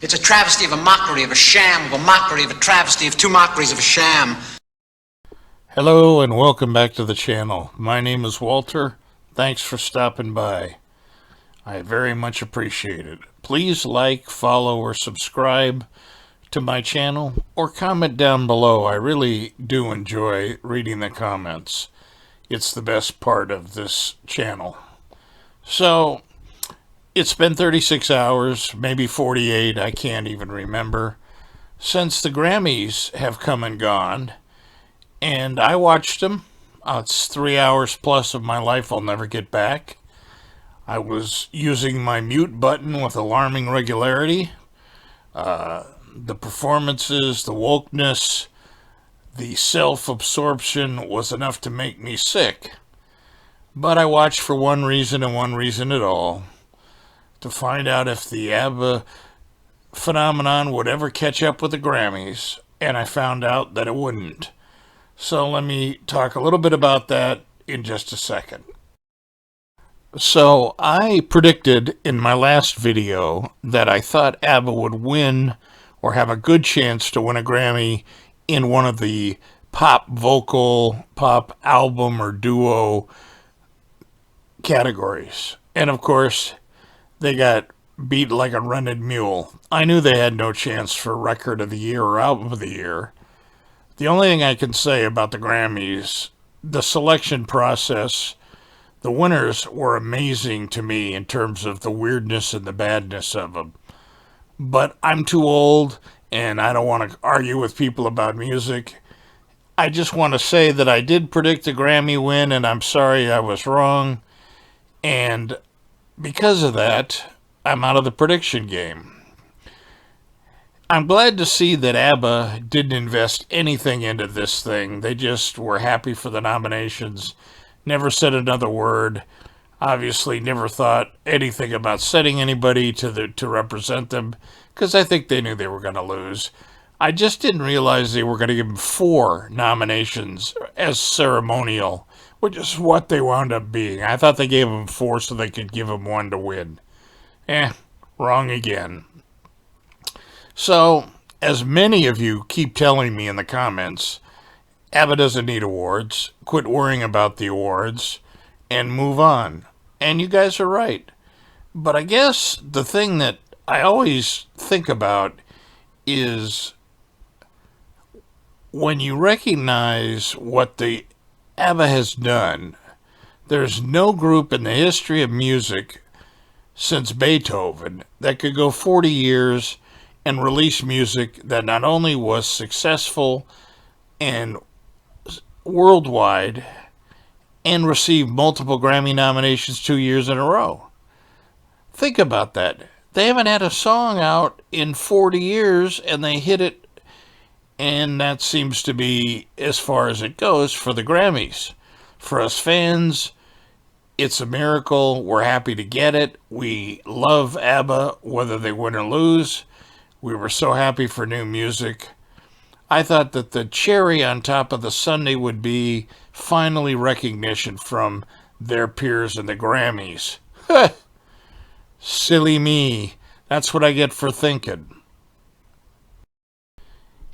It's a travesty of a mockery of a sham, of a mockery of a travesty of two mockeries of a sham. Hello and welcome back to the channel. My name is Walter. Thanks for stopping by. I very much appreciate it. Please like, follow, or subscribe to my channel or comment down below. I really do enjoy reading the comments. It's the best part of this channel. So, it's been 36 hours, maybe 48, I can't even remember, since the Grammys have come and gone. And I watched them. It's 3 hours plus of my life I'll never get back. I was using my mute button with alarming regularity. The performances, the wokeness, the self-absorption was enough to make me sick. But I watched for one reason and one reason at all. To find out if the ABBA phenomenon would ever catch up with the Grammys. And I found out that it wouldn't. So let me talk a little bit about that in just a second. So I predicted in my last video that I thought ABBA would win or have a good chance to win a Grammy in one of the pop vocal, pop album or duo categories. And of course, they got beat like a rented mule. I knew they had no chance for Record of the Year or Album of the Year. The only thing I can say about the Grammys, the selection process, the winners were amazing to me in terms of the weirdness and the badness of them. But I'm too old, and I don't want to argue with people about music. I just want to say that I did predict the Grammy win, and I'm sorry I was wrong. And because of that, I'm out of the prediction game. I'm glad to see that ABBA didn't invest anything into this thing. They just were happy for the nominations, never said another word, obviously never thought anything about setting anybody to represent them, because I think they knew they were going to lose. I just didn't realize they were going to give them 4 nominations as ceremonial, which is what they wound up being. I thought they gave them 4 so they could give them 1 to win. Wrong again. So, as many of you keep telling me in the comments, ABBA doesn't need awards, quit worrying about the awards, and move on. And you guys are right. But I guess the thing that I always think about is when you recognize what the ABBA has done, there's no group in the history of music since Beethoven that could go 40 years and release music that not only was successful and worldwide and received multiple Grammy nominations 2 years in a row. Think about that. They haven't had a song out in 40 years and they hit it, and that seems to be as far as it goes for the Grammys. For us fans, it's a miracle. We're happy to get it. We love ABBA, whether they win or lose. We were so happy for new music. I thought that the cherry on top of the sundae would be finally recognition from their peers in the Grammys. Silly me. That's what I get for thinking.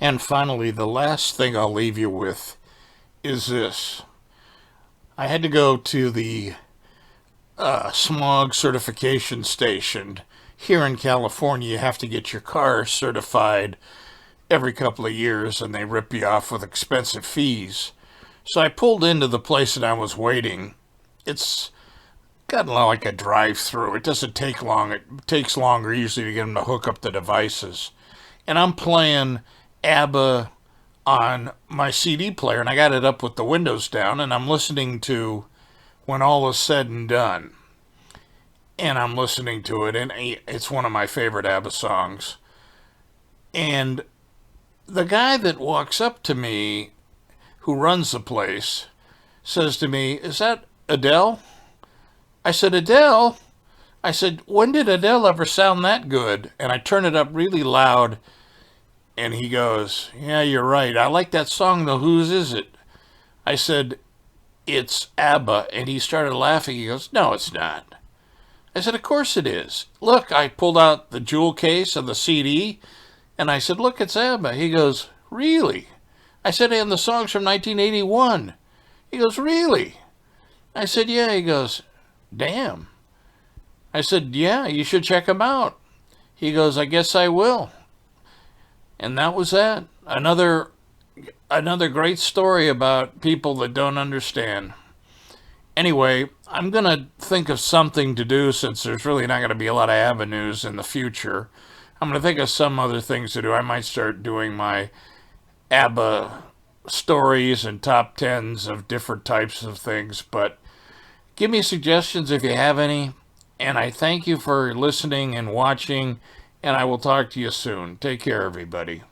And finally, the last thing I'll leave you with is this. I had to go to the smog certification station. Here in California, you have to get your car certified every couple of years, and they rip you off with expensive fees. So I pulled into the place and I was waiting. It's got like a drive-through. It doesn't take long. It takes longer usually to get them to hook up the devices. And I'm playing ABBA on my CD player, and I got it up with the windows down, and I'm listening to When All Is Said and Done. And I'm listening to it, and it's one of my favorite ABBA songs. And the guy that walks up to me, who runs the place, says to me, "Is that Adele?" I said, "Adele?" I said, "When did Adele ever sound that good?" And I turn it up really loud, and he goes, "Yeah, you're right. I like that song, though. Whose is it?" I said, "It's ABBA." And he started laughing. He goes, "No, it's not." I said, of course it is. Look, I pulled out the jewel case of the CD, and I said, look, it's ABBA. He goes, really? I said, and the song's from 1981. He goes, really? I said, yeah. He goes, damn. I said, yeah, you should check them out. He goes, I guess I will. And that was that. Another great story about people that don't understand. Anyway, I'm going to think of something to do since there's really not going to be a lot of avenues in the future. I'm going to think of some other things to do. I might start doing my ABBA stories and top tens of different types of things. But give me suggestions if you have any. And I thank you for listening and watching. And I will talk to you soon. Take care, everybody.